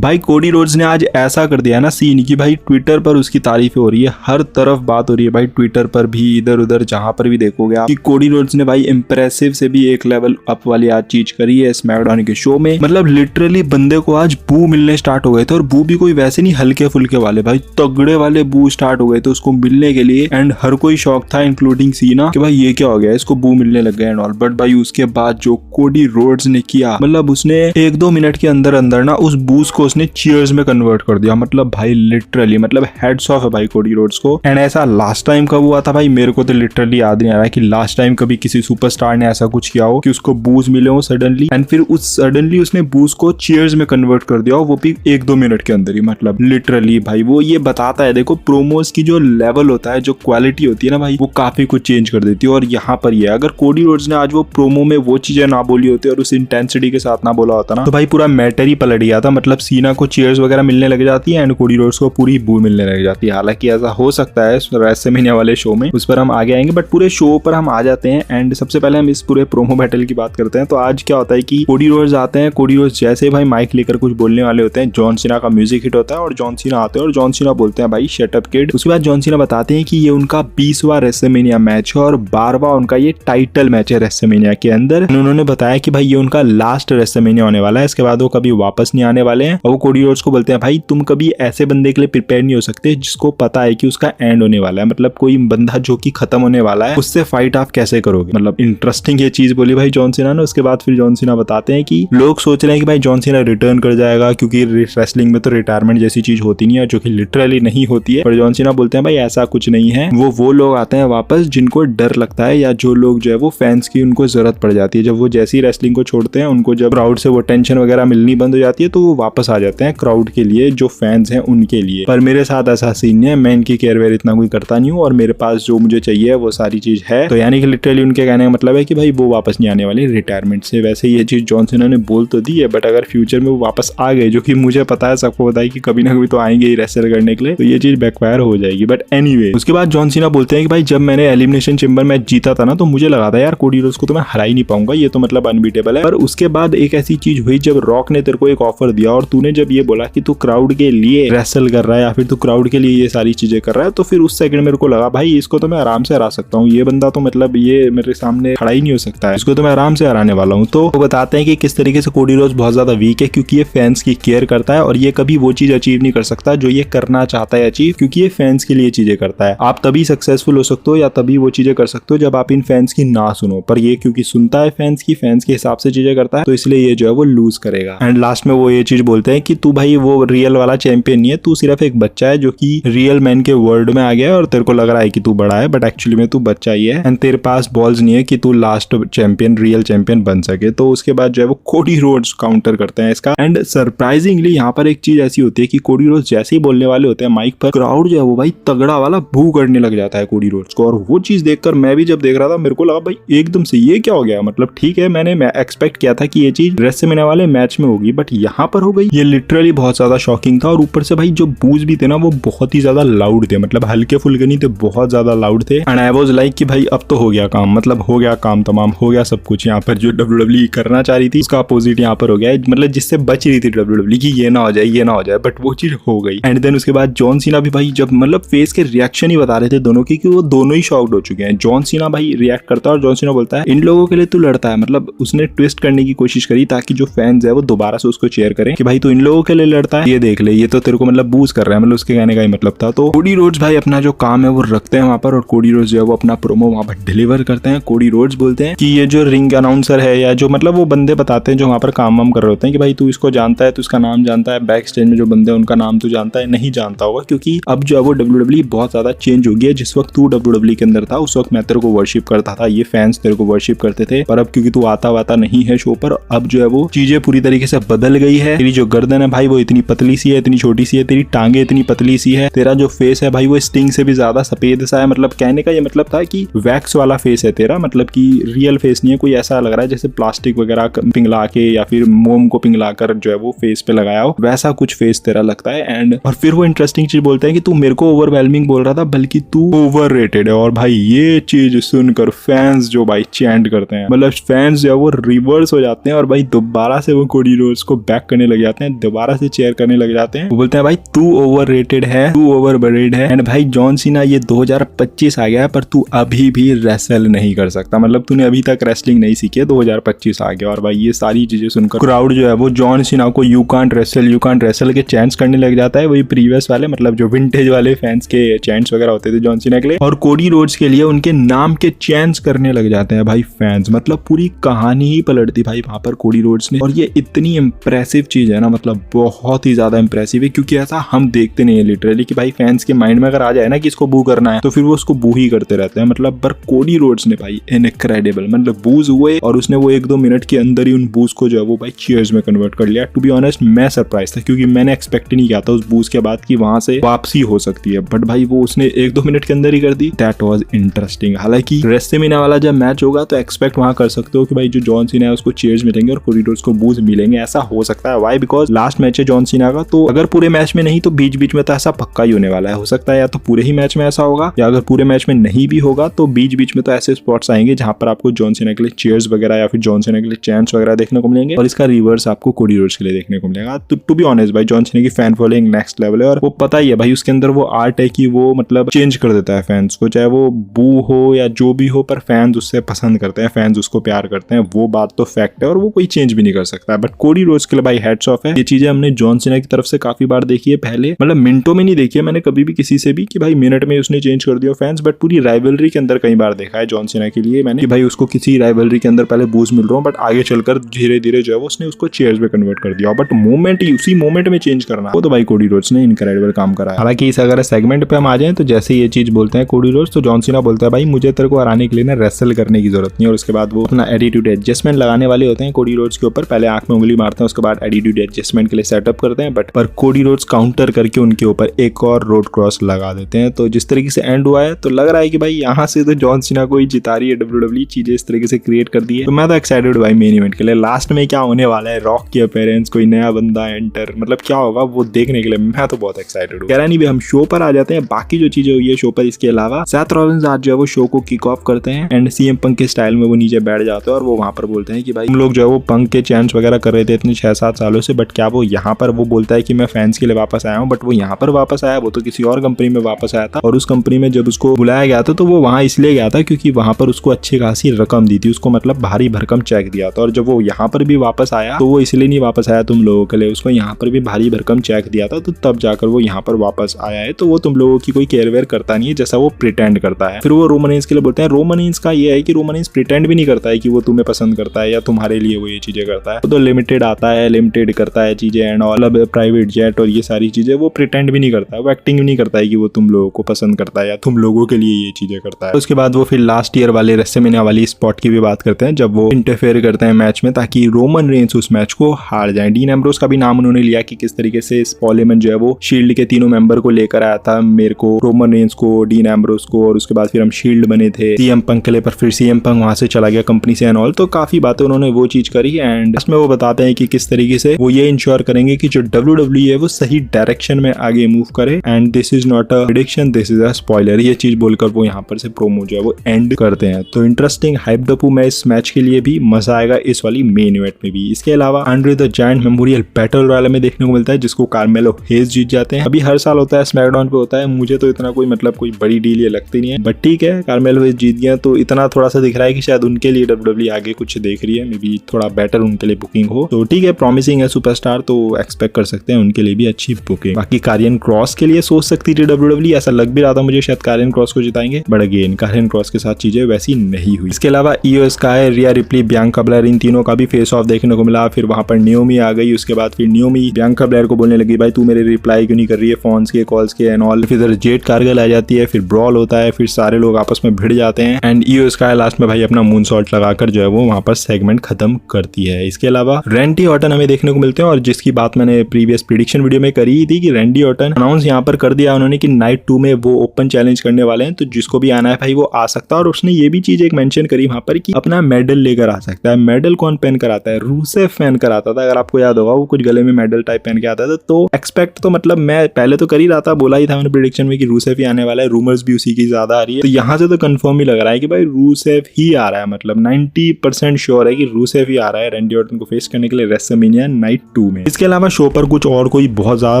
भाई Cody Rhodes ने आज ऐसा कर दिया ना सीन की भाई ट्विटर पर उसकी तारीफें हो रही है, हर तरफ बात हो रही है भाई, ट्विटर पर भी इधर उधर जहां पर भी देखोगे आप कि कोडी रोड्स ने भाई इम्प्रेसिव से भी एक लेवल अप वाली आज चीज करी है स्मैकडाउन के शो में। मतलब लिटरली बंदे को आज बू मिलने स्टार्ट हो गए थे, और बू भी कोई वैसे नहीं हल्के फुल्के वाले भाई, तगड़े वाले बू स्टार्ट हो गए थे उसको मिलने के लिए। एंड हर कोई शौक था इंक्लूडिंग सीना कि भाई ये क्या हो गया, इसको बू मिलने लग गए एंड ऑल। बट भाई उसके बाद जो कोडी रोड्स ने किया, मतलब उसने 1-2 मिनट के अंदर अंदर ना उस बूस्ट को उसने चीयर्स में कन्वर्ट कर दिया। मतलब भाई लिटरली मतलब हेड्स ऑफ है भाई कोडी रोड्स को। एंड ऐसा लास्ट टाइम कब हुआ था भाई, मेरे को तो लिटरली याद नहीं आ रहा है कि लास्ट टाइम कभी किसी सुपरस्टार ने ऐसा कुछ किया हो कि उसको बूस्ट मिले हो सडनली, एंड फिर उस सडनली उसने बूस्ट को चीयर्स में कन्वर्ट कर दिया हो, वो भी 1-2 मिनट के अंदर ही। मतलब लिटरली भाई वो ये बताता है, देखो प्रोमोस की जो लेवल होता है, जो क्वालिटी होती है ना भाई, वो काफी कुछ चेंज कर देती है। और यहाँ पर ये अगर कोडी रोड्स ने आज वो प्रोमो में वो चीजें ना बोली होती और उस इंटेंसिटी के साथ ना बोला होता ना, तो भाई पूरा मैटर ही पलट गया था। मतलब सीना को चीयर्स वगैरह मिलने लग जाती है एंड कोडी रोड्स को पूरी बू मिलने लग जाती है। हालांकि ऐसा हो सकता है रेसलमेनिया वाले शो में, उस पर हम आगे आएंगे, बट पूरे शो पर हम आ जाते हैं। एंड सबसे पहले हम इस पूरे प्रोमो बैटल की बात करते हैं। तो आज क्या होता है कि कोडी रोड्स आते हैं, कोडी रोड्स जैसे भाई माइक लेकर कुछ बोलने वाले होते हैं, जॉन सीना का म्यूजिक हिट होता है और जॉन सीना आते हैं और जॉन सीना बोलते हैं भाई शट अप किड। उसके बाद जॉन सीना बताते हैं कि ये उनका 20वां रेसलमेनिया मैच है और 12वां उनका ये टाइटल मैच है रेसलमेनिया के अंदर। उन्होंने बताया कि भाई ये उनका लास्ट रेसलमेनिया होने वाला है, इसके बाद वो कभी वापस नहीं आने वाले हैं। और वो कोडी रोड्स को बोलते हैं भाई तुम कभी ऐसे बंदे के लिए प्रिपेयर नहीं हो सकते जिसको पता है कि उसका एंड होने वाला है। मतलब कोई बंदा जो कि खत्म होने वाला है उससे फाइट आप कैसे करोगे। मतलब इंटरेस्टिंग ये चीज बोली भाई जॉन सीना ने। उसके बाद फिर जॉन सीना बताते हैं कि लोग सोच रहे हैं कि भाई जॉन सीना रिटर्न कर जाएगा क्योंकि रेसलिंग में तो रिटायरमेंट जैसी चीज होती नहीं है, जो कि लिटरली नहीं होती है। पर जॉन सीना बोलते हैं भाई ऐसा कुछ नहीं है, वो लोग आते हैं वापस जिनको डर लगता है, या जो लोग जो है वो फैंस की उनको जरूरत पड़ जाती है। जब वो जैसी रेसलिंग को छोड़ते हैं, उनको जब क्राउड से वो टेंशन वगैरह मिलनी बंद हो जाती है, तो वो वापस आ जाते हैं क्राउड के लिए, जो फैंस हैं उनके लिए। पर मेरे साथ ऐसा सीन नहीं है, मैं इनकी केयर वेयर इतना कोई करता नहीं हूँ और मेरे पास जो मुझे चाहिए वो सारी चीज है। तो यानी कि लिटरली उनके कहने का मतलब है कि भाई वो वापस नहीं आने वाले रिटायरमेंट से। वैसे ये चीज जॉन सीना ने बोल तो दी है, बट अगर फ्यूचर में वो वापस आ गए, जो कि मुझे पता है, सबको पता है कि कभी ना कभी तो आएंगे ही रेसल करने के लिए, तो ये चीज बैकफायर हो जाएगी। बट एनीवे उसके बाद जॉन सीना बोलते हैं कि भाई जब मैंने एलिमिनेशन चेंबर मैच जीता था ना, तो मुझे लगा था यार कोडी रोड्स को तो मैं हरा ही नहीं पाऊंगा, ये तो मतलब अनबीटेबल है। पर उसके बाद एक ऐसी चीज हुई जब रॉक ने तेरे को एक ऑफर दिया और तूने जब ये बोला कि तू क्राउड के लिए रेसल कर रहा है या फिर तू क्राउड के लिए ये सारी चीजें कर रहा है, तो फिर उस सेकंड मेरे को लगा भाई इसको तो मैं आराम से हरा सकता हूँ, ये बंदा तो मतलब ये मेरे सामने खड़ा ही नहीं हो सकता है, इसको तो मैं आराम से हराने वाला हूँ। तो वो बताते हैं कि किस तरीके से कोडी रोड्स बहुत ज्यादा वीक है, क्योंकि ये फैंस की केयर करता है और ये कभी वो चीज अचीव नहीं कर सकता जो ये करना चाहता है अचीव, क्योंकि ये फैंस के लिए चीजें करता है। आप तभी सक्सेसफुल हो सकते हो या तभी वो चीजें कर सकते हो जब आप इन फैंस की ना सुनो, पर ये क्योंकि सुनता है फैंस के हिसाब से चीजें करता है, तो इसलिए ये जो है वो लूज करेगा। एंड लास्ट में वो ये चीज बोलते हैं कि तू भाई वो रियल वाला चैंपियन नहीं है, तू सिर्फ एक बच्चा है जो कि रियल मैन के वर्ल्ड में आ गया है और तेरे को लग रहा है कि तू बड़ा है, बट एक्चुअली में तू बच्चा ही है एंड तेरे पास बॉल्स नहीं है कि तू लास्ट चैंपियन रियल चैंपियन बन सके। तो उसके बाद जो है वो कोडी रोड्स काउंटर करते हैं इसका। एंड सरप्राइजिंगली यहाँ पर एक चीज ऐसी होती है कि कोडी रोड्स जैसे ही बोलने वाले होते हैं माइक पर, क्राउड जो है वो भाई तगड़ा वाला बू करने लग जाता है कोडी रोड्स को। और वो चीज देखकर मैं भी जब देख रहा था, मेरे को लगा भाई एकदम से ये क्या हो गया। मतलब ठीक है, मैंने एक्सपेक्ट किया था कि ये चीज रेसलमेनिया वाले मैच में होगी, बट यहाँ पर हो गई। ये लिटरली बहुत ज्यादा शॉकिंग था। और ऊपर से भाई जो बूज भी थे ना वो बहुत ही ज्यादा लाउड थे, मतलब हल्के फुल्के नहीं थे, बहुत ज्यादा लाउड थे। एंड आई वाज लाइक कि भाई अब तो हो गया काम, मतलब हो गया काम तमाम, हो गया सब कुछ। यहाँ पर जो WWE करना चाह रही थी उसका अपोजिट यहाँ पर हो गया, मतलब जिससे बच रही थी WWE कि ये ना हो जाए ये ना हो जाए, बट वो चीज हो गई। एंड देन उसके बाद जॉन सीना भी भाई जब मतलब फेस के रिएक्शन ही बता रहे थे दोनों की, कि वो दोनों ही शॉक्ड हो चुके हैं। जॉन सीना भाई रिएक्ट करता है और जॉन सीना बोलता है इन लोगों के लिए तू लड़ता है, मतलब उसने ट्विस्ट करने की कोशिश करी ताकि जो फैंस है वो दोबारा से उसको चेयर करें कि भाई तू इन लोगों के लिए लड़ता है, ये देख ले, ये तो तेरे को मतलब बूस्ट कर रहा है, मतलब उसके कहने का ही मतलब था। तो कोडी रोड्स भाई अपना जो काम है वो रखते हैं वहां पर, और कोडी रोड्स जो है वो अपना प्रोमो वहां पर डिलीवर करते हैं। कोडी रोड्स बोलते हैं कि ये जो रिंग अनाउंसर है या जो मतलब वो बंदे बताते हैं जो वहां पर काम वाम कर रहे होते हैं कि भाई तू इसको जानता है, तू इसका नाम जानता है, बैक स्टेज में जो बंदे उनका नाम तू जानता है, नहीं जानता होगा, क्योंकि अब जो है वो WWE बहुत ज्यादा चेंज हो गई है। जिस वक्त तू WWE के अंदर था उस वक्त मैं तेरे को वर्शिप करता था, ये फैंस तेरे को वर्शिप करते थे, पर अब क्योंकि तू आता वाता नहीं है शो पर, अब जो है वो चीजें पूरी तरीके से बदल गई है। तेरी जो गर्दन है भाई वो इतनी पतली सी है, इतनी छोटी सी है, तेरी टांगे इतनी पतली सी है, तेरा जो फेस है भाई वो स्टिंग से भी ज्यादा सफेद सा है। मतलब कहने का ये मतलब था कि वैक्स वाला फेस है तेरा, मतलब कि रियल फेस नहीं है, कोई ऐसा लग रहा है जैसे प्लास्टिक वगैरह पिघला के या फिर मोम को पिघला कर जो है वो फेस पे लगाया हो, वैसा कुछ फेस तेरा लगता है। एंड और फिर वो इंटरेस्टिंग चीज बोलते हैं कि तू मेरे को ओवरवेलमिंग बोल रहा था, बल्कि तू ओवररेटेड है। और भाई ये चीज सुनकर फैंस जो भाई चैंट करते हैं, मतलब फैंस जो है वो रिवर्स हो जाते हैं और भाई दोबारा से वो कोडी रोड्स को बैक करने लग जाते हैं। हैं, दोबारा से चेयर करने लग जाते हैं। वो बोलते हैं भाई तू ओवररेटेड है, तू ओवररेटेड है, एंड भाई जॉन सीना ये 2025 आ गया है पर तू अभी भी रेसल नहीं कर सकता, मतलब तूने अभी तक रेसलिंग नहीं सीखी है, 2025 आ गया। और भाई ये सारी चीजें सुनकर क्राउड जो है वो जॉन सीना को यू कांट रेसल के चैंट्स करने लग जाता है, वही प्रीवियस वाले मतलब जो विंटेज वाले फैंस के चैंट्स वगैरह होते थे जॉन सीना के लिए, और कोडी रोड्स के लिए उनके नाम के चैंट्स करने लग जाते हैं भाई फैंस। मतलब पूरी कहानी ही पलटती भाई वहां पर कोडी रोड्स ने। और ये इतनी इंप्रेसिव चीज है ना, मतलब बहुत ही ज्यादा इंप्रेसिव है, क्योंकि ऐसा हम देखते नहीं है लिटरली कि भाई फैंस के माइंड में अगर आ जाए ना कि इसको बू करना है तो फिर वो उसको बू ही करते रहते हैं। मतलब पर कोडी रोड्स ने भाई इनक्रेडिबल, मतलब बूज हुए और उसने वो 1-2 मिनट के अंदर ही उन बूज को जो है वो भाई चीयर्स में कन्वर्ट कर लिया। टू बी ऑनेस्ट मैं सरप्राइज था, क्योंकि मैंने एक्सपेक्ट नहीं किया था उस बूज के बाद कि वहां से वापसी हो सकती है, बट भाई वो उसने 1-2 मिनट के अंदर ही कर दी। That was interesting. हालांकि रेस्टलमेनिया वाला जब मैच होगा तो एक्सपेक्ट वहां कर सकते हो कि भाई जो जॉन सीना है उसको चीयर्स मिलेंगे और कोडी रोड्स को बूज मिलेंगे, ऐसा हो सकता है। व्हाई? बिकॉज लास्ट मैच है जॉन सीना का, तो अगर पूरे मैच में नहीं तो बीच बीच में तो ऐसा पक्का ही होने वाला है। हो सकता है या तो पूरे ही मैच में ऐसा होगा, या अगर पूरे मैच में नहीं भी होगा तो बीच बीच में तो ऐसे स्पॉट्स आएंगे जहां पर आपको जॉन सीना के लिए चीयर्स वगैरह या फिर जॉन सीना के लिए चैंट्स वगैरह देखने को मिलेंगे, और इसका रिवर्स आपको कोडी रोड्स के लिए देखने को मिलेगा। तो टू बी ऑनेस्ट भाई जॉन सीना की फैन फॉलोइंग नेक्स्ट लेवल है, और वो पता ही है भाई उसके अंदर वो आर्ट है कि वो मतलब चेंज कर देता है फैंस को, चाहे वो बू हो या जो भी हो, पर फैंस उससे पसंद करते हैं, फैंस उसको प्यार करते हैं, वो बात तो फैक्ट है और वो कोई चेंज भी नहीं कर सकता है। बट कोडी रोड्स के लिए भाई हेड्स ऑफ है। ये चीजें हमने जॉन सीना की तरफ से काफी बार देखी है पहले, मतलब मिनटों में नहीं देखी है मैंने कभी भी किसी से भी कि भाई मिनट में उसने चेंज कर दिया फैंस, बट पूरी राइवलरी के अंदर कई बार देखा है जॉन सीना के लिए मैंने कि भाई उसको किसी राइवलरी के अंदर पहले बूस्ट मिल रहा हूँ, बट आगे चलकर धीरे धीरे जो है उसने उसको चेयर्स में कन्वर्ट कर दिया, बट मोमेंट ही उसी मोमेंट में चेंज करना, वो तो भाई कोडी रोड्स ने इनक्रेडिबल काम करा है। हालांकि इस अगर सेगमेंट पे हम आ जाए तो जैसे ये चीज बोलते हैं कोडी रोड्स तो जॉन सीना बोलता है भाई मुझे तेरे को हराने के लिए ना रेसल करने की जरूरत नहीं, और उसके बाद वो अपना एटीट्यूड एडजस्टमेंट लगाने वाले होते हैं कोडी रोड्स के ऊपर, पहले आंख में उंगली मारते हैं उसके बाद एटीट्यूड एडजस्टमेंट के लिए सेटअप करते हैं, बट पर कोडी रोड्स काउंटर करके उनके ऊपर एक और रोड क्रॉस लगा देते हैं। तो जिस तरीके से एंड हुआ है तो लग रहा है कि भाई यहाँ से तो जॉन सीना को ही जिता रही है डब्ल्यूडब्ल्यूई, चीजें इस तरीके से क्रिएट कर दी है। तो मैं तो एक्साइटेड हूँ भाई मेन इवेंट के लिए। लास्ट में क्या होने वाला है, रॉक की अपीयरेंस, कोई नया बंदा एंटर, मतलब क्या होगा वो देखने के लिए मैं तो बहुत एक्साइटेड हूँ। कह रहा नहीं भाई हम शो पर आ जाते हैं, बाकी जो चीजें हुई है शो पर इसके अलावा सेथ रॉलिंस आज जो है वो शो को किक ऑफ करते हैं एंड सीएम पंक के स्टाइल में वो नीचे बैठ जाते हैं और वो वहां पर बोलते हैं कि भाई हम लोग जो है वो पंक के चैंट्स वगैरह कर रहे थे इतने 6-7 सालों से, बट क्या वो यहाँ पर वो बोलता है कि मैं फैंस के लिए वापस आया हूँ, बट वो यहाँ पर वापस आया, वो तो किसी और कंपनी में वापस आया था, और उस कंपनी में जब उसको बुलाया गया था तो वो वहां इसलिए गया था क्योंकि वहां पर उसको अच्छी खासी रकम दी थी, उसको मतलब भारी भरकम चेक दिया था, और जब वो यहाँ पर भी वापस आया तो वो इसलिए नहीं वापस आया तुम लोगों के लिए, उसको यहाँ पर भी भारी भरकम चेक दिया था, तो तब जाकर वो यहाँ पर वापस आया है। तो वो तुम लोगों की कोई केयर वेयर करता नहीं है जैसा वो प्रिटेंड करता है। फिर वो रोमन रेंज के लिए बोलते हैं, रोमन रेंज का ये है कि रोमन रेंज प्रिटेंड भी नहीं करता है कि वो तुम्हें पसंद करता है या तुम्हारे लिए वो ये चीजें करता है, वो तो लिमिटेड आता है, लिमिटेड करता है चीजें एंड ऑल, प्राइवेट जेट और ये सारी चीजें, वो प्रिटेंड भी नहीं करता है, वो एक्टिंग भी नहीं करता है कि वो तुम लोगों को पसंद करता है या तुम लोगों के लिए ये चीजें करता है। उसके बाद वो फिर लास्ट ईयर वाले रेसलमेनिया वाली स्पॉट की भी बात करते हैं जब वो इंटरफेयर करते हैं मैच में ताकि रोमन रेंज उस मैच को हार जाए। डीन एम्ब्रोस का भी नाम उन्होंने लिया कि किस तरीके से पॉल हेमन जो है वो शील्ड के तीनों मेंबर को लेकर आया था, मेरे को, रोमन रेंज को, डीन एम्ब्रोस को, और उसके बाद फिर हम शील्ड बने थे सीएम पंक के लिए, पर फिर सीएम पंक वहां से चला गया कंपनी से एंड ऑल। तो काफी बातें उन्होंने वो चीज करी एंड इसमें वो बताते हैं कि किस तरीके से वो ये इंश्योर करेंगे कि जो डब्ल्यूडब्ल्यूई है वो सही डायरेक्शन में आगे मूव करे and this is not a prediction, this is a spoiler, ये चीज बोलकर वो यहाँ पर से प्रोमो जो है वो एंड करते हैं। तो इंटरेस्टिंग हाइप अप हूं मैं इस मैच के लिए भी, मजा आएगा इस वाली मेन इवेंट में भी। इसके अलावा Andre the giant memorial battle royal में देखने को मिलता है जिसको कार्मेलो हेज जीत जाते हैं। अभी हर साल होता है, स्मैकडाउन पे होता है, मुझे तो इतना कोई मतलब कोई बड़ी डील ये लगती नहीं है, बट ठीक है कार्मेलो हेज जीत गया तो इतना थोड़ा सा दिख रहा है कि शायद उनके लिए डब्ल्यूडब्ल्यूई आगे कुछ देख रही है, मे बी थोड़ा बेटर उनके लिए बुकिंग हो, तो ठीक है, प्रॉमिसिंग है सुपरस्टार, तो एक्सपेक्ट कर सकते हैं उनके लिए भी अच्छी बुकिंग। बाकी कारियन क्रॉस के लिए सोच सकती थी डब्ल्यूडब्ल्यूई, ऐसा लग भी रहा था मुझे शायद कारियन क्रॉस को जिताएंगे, बट अगेन कारियन क्रॉस के साथ चीजें वैसी नहीं हुई। इसके अलावा Io Sky, Rhea Ripley, Bianca Belair, इन तीनों का भी फेस ऑफ देखने को मिला। फिर वहां पर नियोमी आ गई, उसके बाद फिर नियोमी बियांका ब्लेयर को बोलने लगी भाई तू मेरे रिप्लाई क्यों नहीं कर रही है फोन्स के, कॉल्स के एंड ऑल। फिर जेड कार्गल आ जाती है, फिर ब्रॉल होता है, फिर सारे लोग आपस में भिड़ जाते हैं एंड ईओ स्काई लास्ट में भाई अपना मून सॉल्ट लगाकर जो है वो वहां पर सेगमेंट खत्म करती है। इसके अलावा रैंडी ऑर्टन हमें देखने को मिलते हैं, और जिसकी बात मैंने प्रीवियस प्रेडिक्शन वीडियो में करी थी कि रैंडी ऑर्टन अनाउंस यहाँ पर कर दिया उन्होंने कि नाइट 2 में वो ओपन चैलेंज करने वाले हैं, तो जिसको भी आना है भाई वो आ सकता है। और उसने ये भी चीज एक मेंशन करी वहां पर कि अपना मेडल लेकर आ सकता है। मेडल कौन पहन कर आता है? रूसेव पहन कर आता था, अगर आपको याद होगा, वो कुछ गले में मेडल टाइप पहन के आता था। तो एक्सपेक्ट तो मतलब मैं पहले तो कर ही रहा था, बोला ही था मैंने प्रेडिक्शन में कि रूसेव ही आने वाला है, रूमर्स भी उसी की ज्यादा आ रही है, तो यहाँ से तो कंफर्म ही लग रहा है कि भाई रूसेव ही आ रहा है, मतलब 90% श्योर है कि रूसेव ही आ रहा है रैंडी ऑर्टन को फेस करने के लिए रेसलमेनिया नाइट 2 में। इसके अलावा शो पर कुछ और कोई बहुत ज्यादा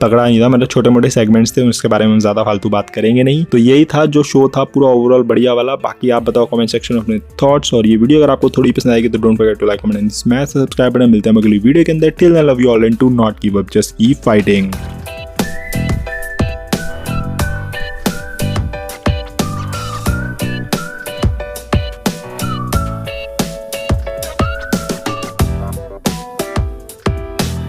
तगड़ा नहीं था, मतलब छोटे मोटे सेगमेंट्स थे, उसके बारे में हम ज्यादा फालतू बात करेंगे नहीं। तो यही था जो शो था पूरा ओवरऑल बढ़िया वाला। बाकी आप बताओ कमेंट सेक्शन में अपने थॉट्स, और ये वीडियो अगर आपको थोड़ी पसंद आएगी तो don't forget to like, comment and smash subscribe button. मिलते हैं अगली वीडियो के अंदर। Till then love you all and do not give up, just keep fighting.